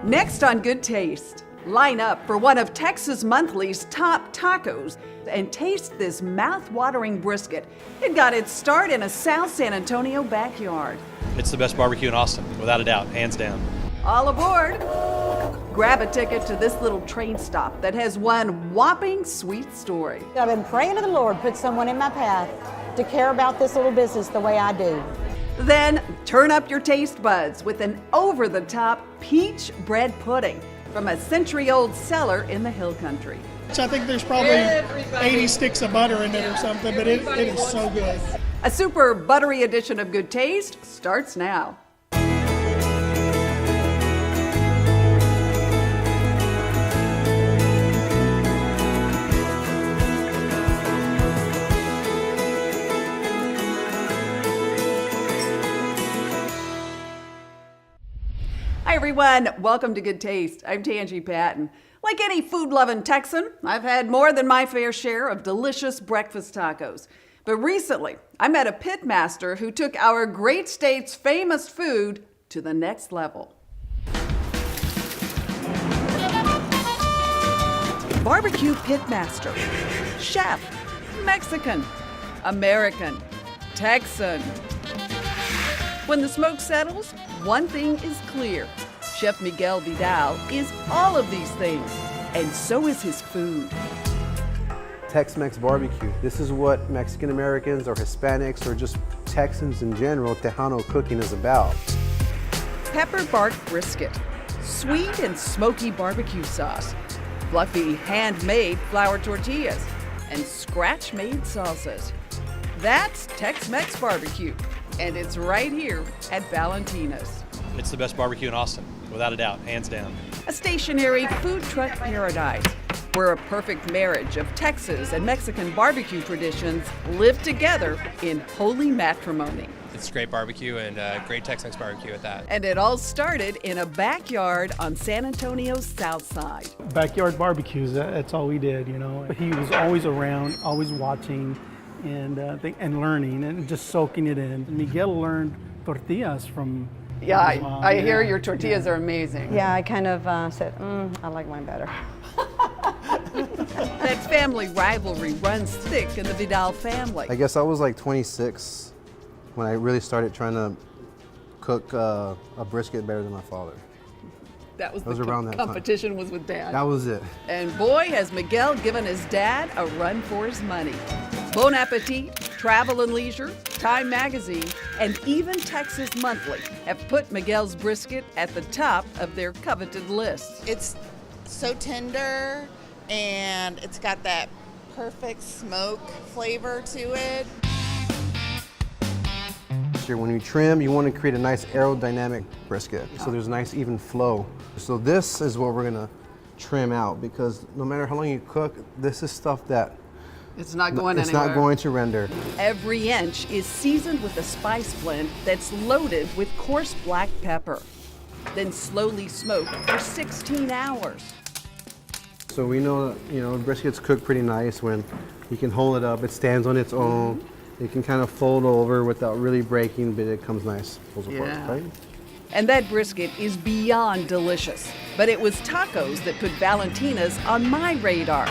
Next on Good Taste, line up for one of Texas Monthly's top tacos and taste this mouth-watering brisket. It got its start in a South San Antonio backyard. It's the best barbecue in Austin, without a doubt, hands down. All aboard! Grab a ticket to this little train stop that has one whopping sweet story. I've been praying to the Lord, put someone in my path to care about this little business the way I do. Then turn up your taste buds with an over-the-top peach bread pudding from a century-old cellar in the Hill Country. I think there's probably 80 sticks of butter in it or something, but it is so good. A super buttery edition of Good Taste starts now. Hi everyone, welcome to Good Taste. I'm Tanji Patton. Like any food-loving Texan, I've had more than my fair share of delicious breakfast tacos. But recently, I met a pitmaster who took our great state's famous food to the next level. Barbecue pitmaster, chef, Mexican, American, Texan. When the smoke settles, one thing is clear. Chef Miguel Vidal is all of these things, and so is his food. Tex Mex BBQ. This is what Mexican Americans or Hispanics or just Texans in general, Tejano cooking is about. Pepper bark brisket, sweet and smoky barbecue sauce, fluffy handmade flour tortillas, and scratch-made salsas. That's Tex Mex BBQ, and it's right here at Valentina's. It's the best barbecue in Austin, without a doubt, hands down. A stationary food truck paradise where a perfect marriage of Texas and Mexican barbecue traditions live together in holy matrimony. It's great barbecue and great Tex-Mex barbecue at that. And it all started in a backyard on San Antonio's south side. Backyard barbecues, that's all we did, you know. He was always around, always watching and learning and just soaking it in. Miguel learned tortillas from Yeah, I hear your tortillas are amazing. Yeah, I kind of said, I like mine better. That family rivalry runs thick in the Vidal family. I guess I was like 26 when I really started trying to cook a brisket better than my father. That was Those the around that time. competition was with Dad. That was it. And boy, has Miguel given his dad a run for his money. Bon Appetit, Travel and Leisure, Time Magazine, and even Texas Monthly have put Miguel's brisket at the top of their coveted list. It's so tender and it's got that perfect smoke flavor to it. When you trim, you want to create a nice aerodynamic brisket, so there's a nice even flow. So this is what we're gonna trim out, because no matter how long you cook, this is stuff that It's not going it's anywhere. not going to render. Every inch is seasoned with a spice blend that's loaded with coarse black pepper, then slowly smoked for 16 hours. So we know that, you know, brisket's cooked pretty nice when you can hold it up, it stands on its own. It can kind of fold over without really breaking, but it comes nice, pulls apart, right? And that brisket is beyond delicious. But it was tacos that put Valentina's on my radar.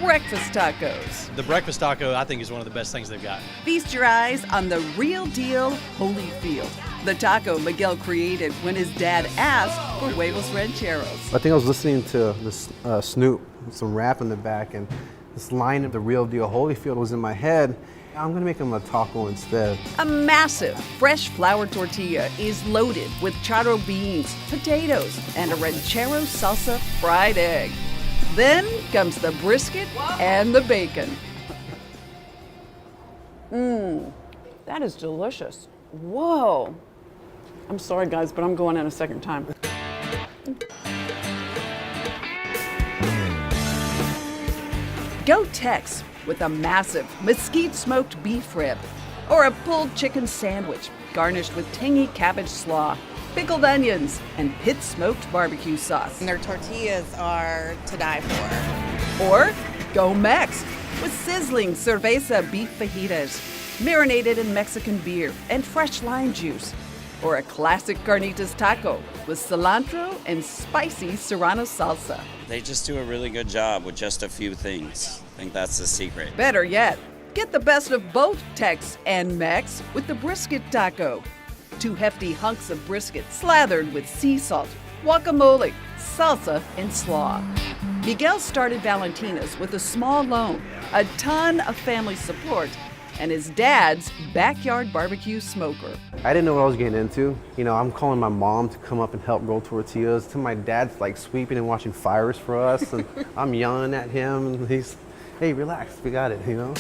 Breakfast tacos. The breakfast taco, I think, is one of the best things they've got. Feast your eyes on the real deal Holyfield, the taco Miguel created when his dad asked for huevos rancheros. I think I was listening to this Snoop, some rap in the back, and this line of the real deal Holyfield was in my head. I'm gonna make him a taco instead. A massive fresh flour tortilla is loaded with charro beans, potatoes, and a ranchero salsa fried egg. Then comes the brisket and the bacon. That is delicious. Whoa. I'm sorry guys, but I'm going in a second time. Go Tex with a massive mesquite smoked beef rib or a pulled chicken sandwich garnished with tangy cabbage slaw, pickled onions, and pit smoked barbecue sauce. And their tortillas are to die for. Or go Mex with sizzling cerveza beef fajitas, marinated in Mexican beer and fresh lime juice. or a classic carnitas taco with cilantro and spicy serrano salsa. They just do a really good job with just a few things. I think that's the secret. Better yet, get the best of both Tex and Mex with the brisket taco. 2 hefty hunks of brisket slathered with sea salt, guacamole, salsa, and slaw. Miguel started Valentina's with a small loan, a ton of family support, and his dad's backyard barbecue smoker. I didn't know what I was getting into. You know, I'm calling my mom to come up and help roll tortillas. To my dad's like sweeping and watching fires for us, and I'm yelling at him, and he's, hey, relax, we got it, you know?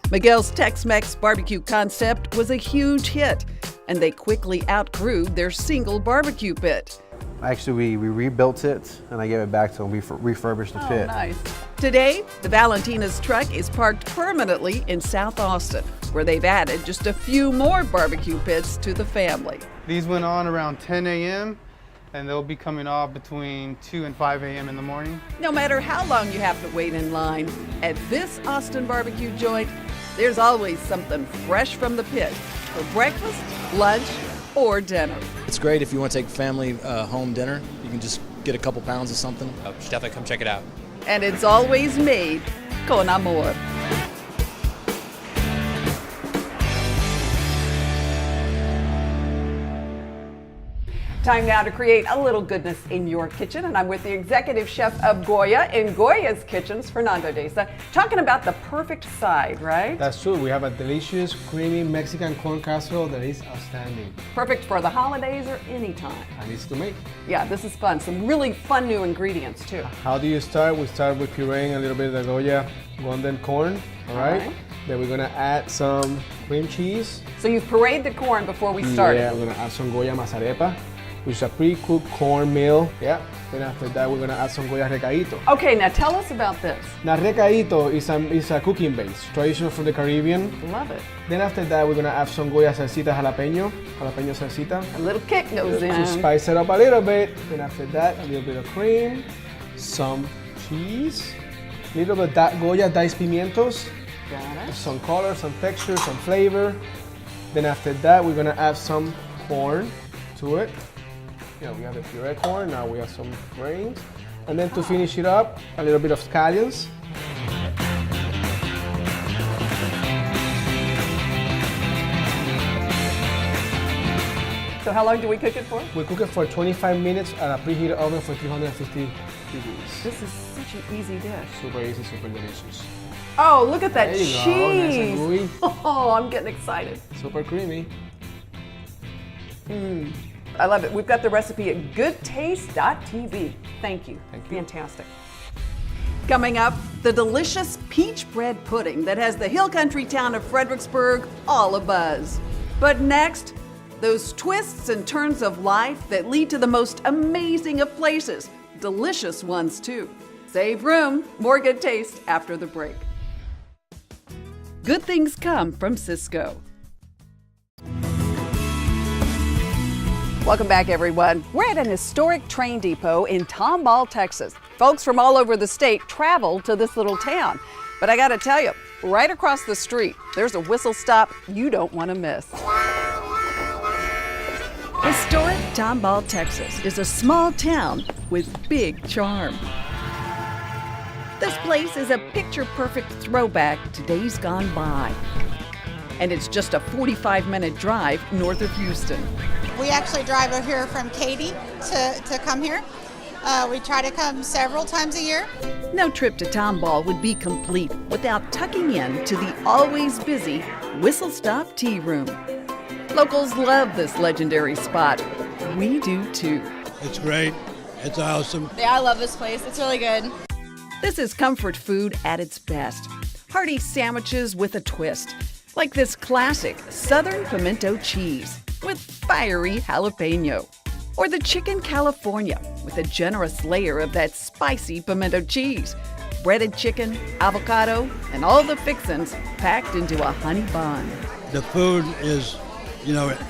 Miguel's Tex Mex BBQ concept was a huge hit, and they quickly outgrew their single barbecue pit. Actually, we rebuilt it, and I gave it back to him. We refurbished the pit. Nice. Today, the Valentina's truck is parked permanently in South Austin, where they've added just a few more barbecue pits to the family. These went on around 10 a.m. and they'll be coming off between 2 and 5 a.m. in the morning. No matter how long you have to wait in line, at this Austin barbecue joint, there's always something fresh from the pit for breakfast, lunch, or dinner. It's great if you want to take family home dinner. You can just get a couple pounds of something. Oh, you should definitely come check it out. And it's always made con amor. Time now to create a little goodness in your kitchen, and I'm with the executive chef of Goya in Goya's Kitchens, Fernando Deza, talking about the perfect side, right? That's true. We have a delicious, creamy Mexican corn casserole that is outstanding. Perfect for the holidays or any time. And it's to make. Yeah, this is fun. Some really fun new ingredients too. How do you start? We start with pureeing a little bit of the Goya golden corn, all right? Then we're gonna add some cream cheese. So you've pureed the corn before we started? Yeah, we're gonna add some Goya mazarepa, which is a pre-cooked corn meal. Yeah. Then after that, we're gonna add some Goya recadito. Okay, now tell us about this. Now, recadito is a cooking base, traditional from the Caribbean. Love it. Then after that, we're gonna add some Goya salsita jalapeno salsita. A little kick goes in. To spice it up a little bit. Then after that, a little bit of cream, some cheese, a little bit of Goya diced pimientos. Got it. Some color, some texture, some flavor. Then after that, we're gonna add some corn to it. You know, we have the puree corn, now we have some grains. And then to finish it up, a little bit of scallions. So how long do we cook it for? We cook it for 25 minutes at a preheated oven for 350 degrees. This is such an easy dish. Super easy, super delicious. Oh, look at that There you cheese. go, nice and gooey. Oh, I'm getting excited. Super creamy. I love it. We've got the recipe at goodtaste.tv. Thank you. Thank you. Fantastic. Coming up, the delicious peach bread pudding that has the hill country town of Fredericksburg all abuzz. But next, those twists and turns of life that lead to the most amazing of places. Delicious ones, too. Save room. More Good Taste after the break. Good things come from Cisco. Welcome back, everyone. We're at an historic train depot in Tomball, Texas. Folks from all over the state travel to this little town. But I got to tell you, right across the street, there's a whistle stop you don't want to miss. Historic Tomball, Texas is a small town with big charm. This place is a picture-perfect throwback to days gone by. And it's just a 45-minute drive north of Houston. We actually drive over here from Katy to come here. We try to come several times a year. No trip to Tomball would be complete without tucking in to the always busy Whistle Stop Tea Room. Locals love this legendary spot. We do too. It's great. It's awesome. Yeah, I love this place. It's really good. This is comfort food at its best. Hearty sandwiches with a twist, like this classic Southern pimento cheese with fiery jalapeno. Or the chicken California with a generous layer of that spicy pimento cheese. Breaded chicken, avocado, and all the fixins packed into a honey bun. The food is,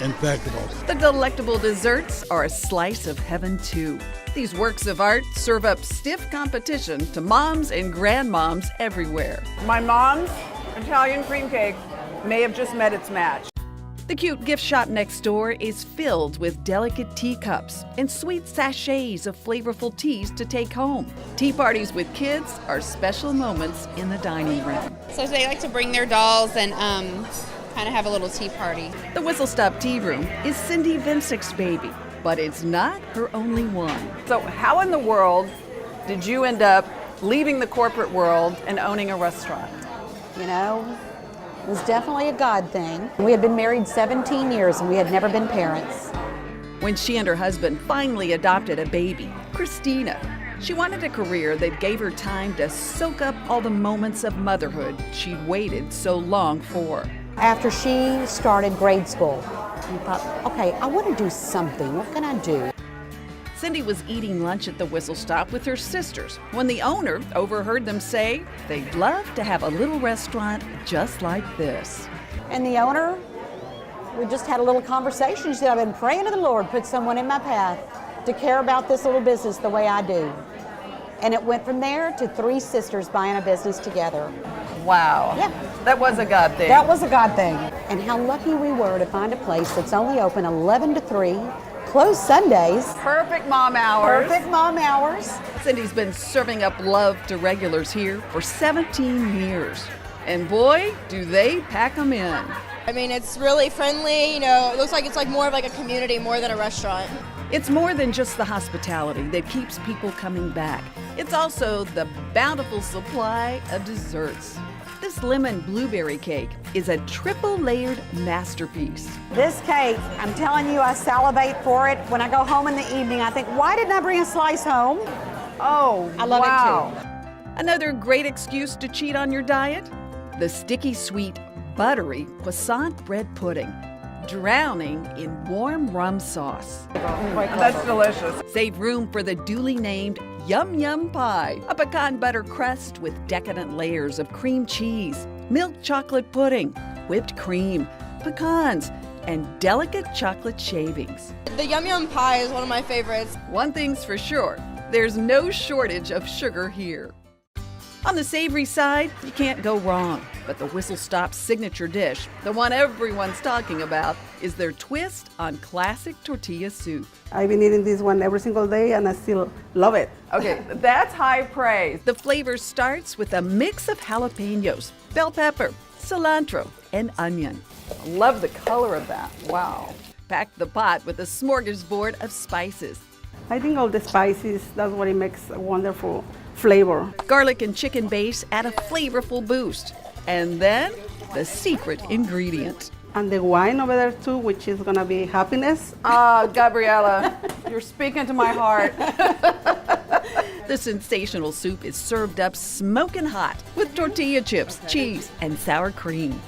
impeccable. The delectable desserts are a slice of heaven too. These works of art serve up stiff competition to moms and grandmoms everywhere. My mom's Italian cream cake may have just met its match. The cute gift shop next door is filled with delicate teacups and sweet sachets of flavorful teas to take home. Tea parties with kids are special moments in the dining room. So they like to bring their dolls and kind of have a little tea party. The Whistle Stop Tea Room is Cindy Vincek's baby, but it's not her only one. So how in the world did you end up leaving the corporate world and owning a restaurant? You know, it was definitely a God thing. We had been married 17 years and we had never been parents. When she and her husband finally adopted a baby, Christina, she wanted a career that gave her time to soak up all the moments of motherhood she'd waited so long for. After she started grade school, we thought, okay, I want to do something. What can I do? Cindy was eating lunch at the Whistle Stop with her sisters when the owner overheard them say they'd love to have a little restaurant just like this. And the owner, we just had a little conversation. She said, I've been praying to the Lord, put someone in my path to care about this little business the way I do. And it went from there to 3 sisters buying a business together. Wow. Yeah. That was a God thing. That was a God thing. And how lucky we were to find a place that's only open 11 to 3, closed Sundays. Perfect mom hours. Perfect mom hours. Cindy's been serving up love to regulars here for 17 years. And boy, do they pack them in. I mean, it's really friendly, you know, it looks like it's like more of like a community more than a restaurant. It's more than just the hospitality that keeps people coming back. It's also the bountiful supply of desserts. This lemon blueberry cake is a triple layered masterpiece. This cake, I'm telling you, I salivate for it. When I go home in the evening, I think, why didn't I bring a slice home? Oh, I love wow. it too. Another great excuse to cheat on your diet? The sticky sweet, buttery croissant bread pudding, drowning in warm rum sauce. That's delicious. Save room for the duly named Yum Yum Pie, a pecan butter crust with decadent layers of cream cheese, milk chocolate pudding, whipped cream, pecans, and delicate chocolate shavings. The Yum Yum Pie is one of my favorites. One thing's for sure, there's no shortage of sugar here. On the savory side, you can't go wrong. But the Whistle Stop signature dish, the one everyone's talking about, is their twist on classic tortilla soup. I've been eating this one every single day and I still love it. Okay, that's high praise. The flavor starts with a mix of jalapenos, bell pepper, cilantro, and onion. Love the color of that. Wow. Pack the pot with a smorgasbord of spices. I think all the spices, that's what it makes a wonderful flavor. Garlic and chicken base add a flavorful boost. And then the secret ingredient. And the wine over there too, which is gonna be happiness. Ah, Gabriela, you're speaking to my heart. The sensational soup is served up smoking hot with tortilla chips, cheese, and sour cream.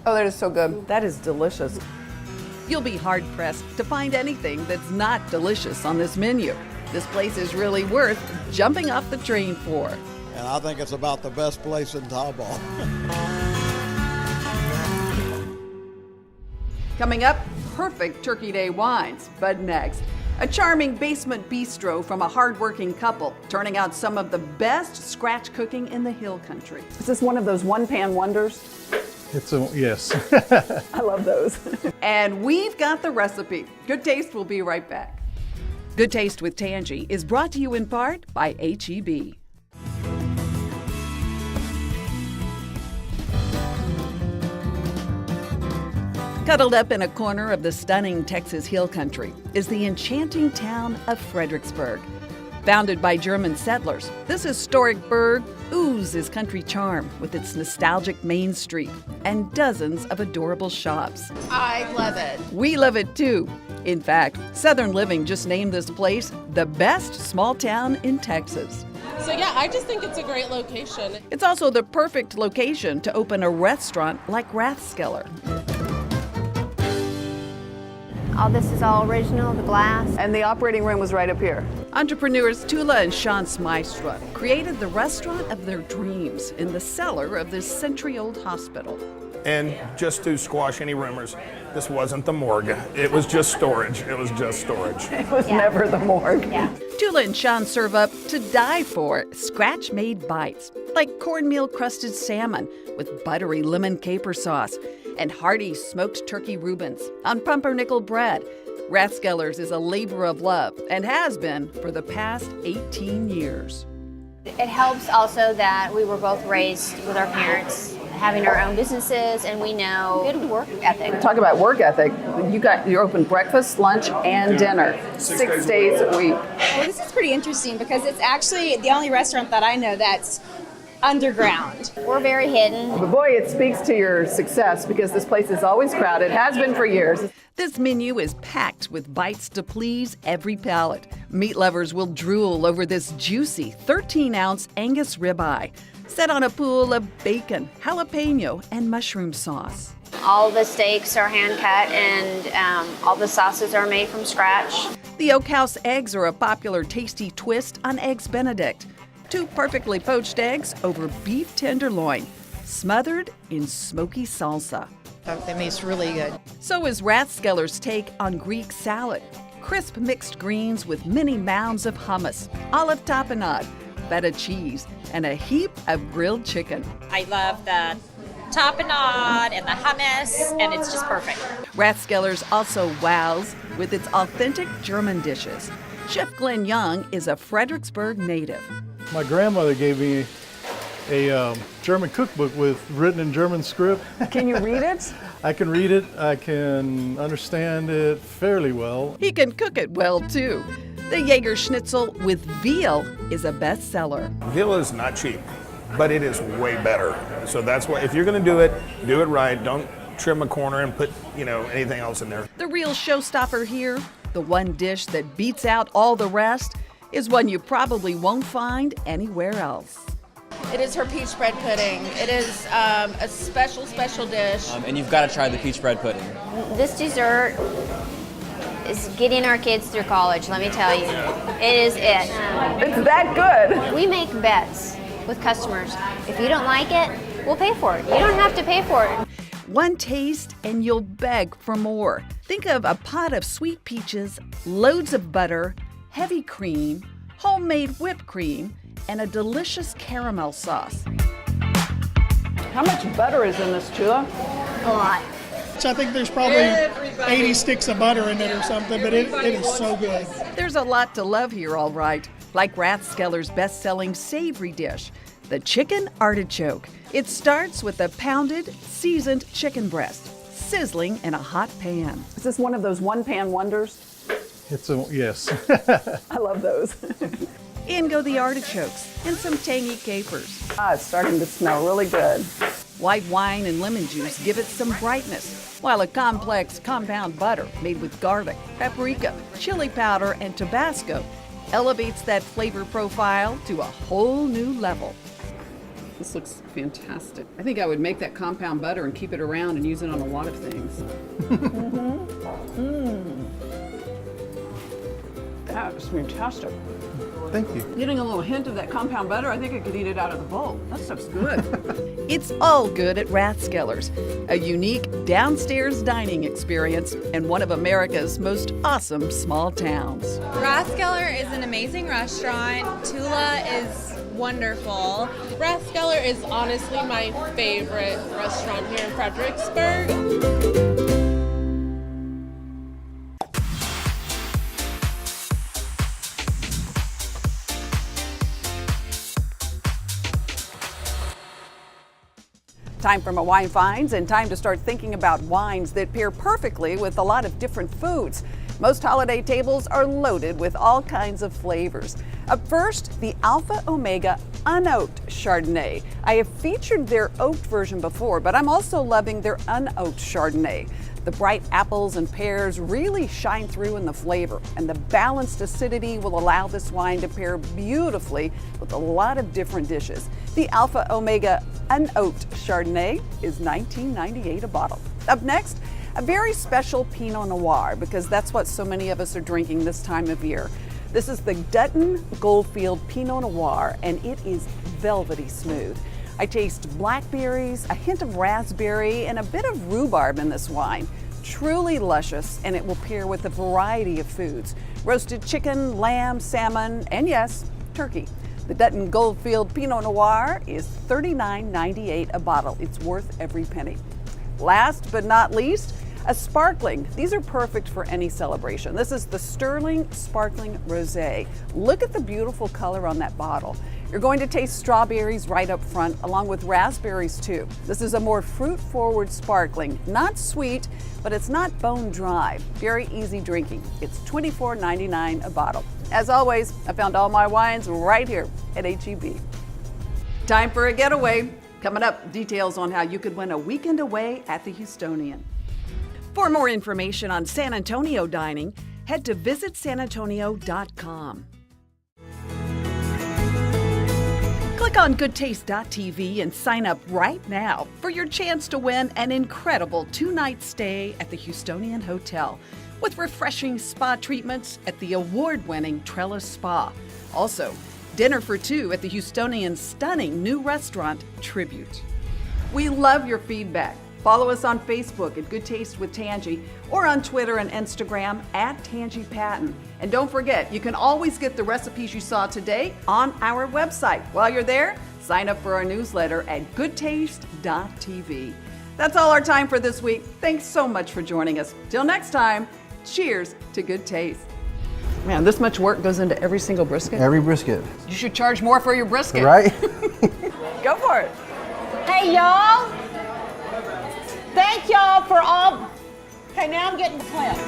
Oh, that is so good. That is delicious. You'll be hard-pressed to find anything that's not delicious on this menu. This place is really worth jumping off the train for. And I think it's about the best place in Tomball. Coming up, perfect Turkey Day wines. But next, a charming basement bistro from a hardworking couple, turning out some of the best scratch cooking in the Hill Country. Is this one of those one-pan wonders? Yes. I love those. And we've got the recipe. Good Taste will be right back. Good Taste with Tanji is brought to you in part by H-E-B. Cuddled up in a corner of the stunning Texas Hill Country is the enchanting town of Fredericksburg. Founded by German settlers, this historic burg oozes country charm with its nostalgic main street and dozens of adorable shops. I love it. We love it too. In fact, Southern Living just named this place the best small town in Texas. So yeah, I just think it's a great location. It's also the perfect location to open a restaurant like Rathskeller. All this is all original, the glass. And the operating room was right up here. Entrepreneurs Tula and Sean Smystra created the restaurant of their dreams in the cellar of this century-old hospital. And just to squash any rumors, this wasn't the morgue. It was just storage. It was just storage. It was never the morgue. Tula and Sean serve up to die for scratch-made bites, like cornmeal-crusted salmon with buttery lemon caper sauce and hearty smoked turkey Reubens on pumpernickel bread. Rathskeller's is a labor of love and has been for the past 18 years. It helps also that we were both raised with our parents having our own businesses, and we know good work ethic. Talk about work ethic. You're open breakfast, lunch, and dinner, 6 days a week. Well, this is pretty interesting because it's actually the only restaurant that I know that's underground. We're very hidden. But boy, it speaks to your success because this place is always crowded, has been for years. This menu is packed with bites to please every palate. Meat lovers will drool over this juicy 13-ounce Angus ribeye, set on a pool of bacon, jalapeno, and mushroom sauce. All the steaks are hand cut, and all the sauces are made from scratch. The Oak House eggs are a popular tasty twist on Eggs Benedict. 2 perfectly poached eggs over beef tenderloin, smothered in smoky salsa. That makes really good. So is Rathskeller's take on Greek salad. Crisp mixed greens with many mounds of hummus, olive tapenade, feta cheese, and a heap of grilled chicken. I love the tapenade and the hummus, and it's just perfect. Rathskeller's also wows with its authentic German dishes. Chef Glenn Young is a Fredericksburg native. My grandmother gave me a German cookbook written in German script. Can you read it? I can read it. I can understand it fairly well. He can cook it well, too. The Jaeger schnitzel with veal is a bestseller. Veal is not cheap, but it is way better. So that's why, if you're going to do it right. Don't trim a corner and put, anything else in there. The real showstopper here, the one dish that beats out all the rest, is one you probably won't find anywhere else. It is her peach bread pudding. It is a special dish. And you've got to try the peach bread pudding. This dessert is getting our kids through college, let me tell you. It is it. It's that good. We make bets with customers. If you don't like it, we'll pay for it. You don't have to pay for it. One taste and you'll beg for more. Think of a pot of sweet peaches, loads of butter, heavy cream, homemade whipped cream, and a delicious caramel sauce. How much butter is in this, Tula? A lot. I think there's probably 80 sticks of butter in it or something, but it is so good. There's a lot to love here, all right. Like Rathskeller's best-selling savory dish, the chicken artichoke. It starts with a pounded, seasoned chicken breast, sizzling in a hot pan. Is this one of those one-pan wonders? Yes. I love those. In go the artichokes and some tangy capers. It's starting to smell really good. White wine and lemon juice give it some brightness, while a complex compound butter made with garlic, paprika, chili powder, and Tabasco elevates that flavor profile to a whole new level. This looks fantastic. I think I would make that compound butter and keep it around and use it on a lot of things. That is fantastic. Thank you. Getting a little hint of that compound butter, I think I could eat it out of the bowl. That stuff's good. It's all good at Rathskeller's, a unique downstairs dining experience in one of America's most awesome small towns. Rathskeller is an amazing restaurant. Tula is wonderful. Rathskeller is honestly my favorite restaurant here in Fredericksburg. Time for my wine finds and time to start thinking about wines that pair perfectly with a lot of different foods. Most holiday tables are loaded with all kinds of flavors. Up first, the Alpha Omega Unoaked Chardonnay. I have featured their oaked version before, but I'm also loving their unoaked Chardonnay. The bright apples and pears really shine through in the flavor, and the balanced acidity will allow this wine to pair beautifully with a lot of different dishes. The Alpha Omega Unoaked Chardonnay is $19.98 a bottle. Up next, a very special Pinot Noir, because that's what so many of us are drinking this time of year. This is the Dutton Goldfield Pinot Noir, and it is velvety smooth. I taste blackberries, a hint of raspberry, and a bit of rhubarb in this wine. Truly luscious, and it will pair with a variety of foods. Roasted chicken, lamb, salmon, and yes, turkey. The Dutton Goldfield Pinot Noir is $39.98 a bottle. It's worth every penny. Last but not least, a sparkling. These are perfect for any celebration. This is the Sterling Sparkling Rosé. Look at the beautiful color on that bottle. You're going to taste strawberries right up front, along with raspberries too. This is a more fruit-forward sparkling, not sweet, but it's not bone dry. Very easy drinking. It's $24.99 a bottle. As always, I found all my wines right here at H-E-B. Time for a getaway. Coming up, details on how you could win a weekend away at the Houstonian. For more information on San Antonio dining, head to visitsanantonio.com. Click on Goodtaste.tv and sign up right now for your chance to win an incredible 2-night stay at the Houstonian Hotel with refreshing spa treatments at the award-winning Trellis Spa. Also, dinner for 2 at the Houstonian's stunning new restaurant, Tribute. We love your feedback. Follow us on Facebook at Good Taste with Tanji or on Twitter and Instagram at Tanji Patton. And don't forget, you can always get the recipes you saw today on our website. While you're there, sign up for our newsletter at goodtaste.tv. That's all our time for this week. Thanks so much for joining us. Till next time, cheers to good taste. Man, this much work goes into every single brisket? Every brisket. You should charge more for your brisket. Right? Go for it. Hey, y'all. Thank y'all for all. Okay, now I'm getting clipped.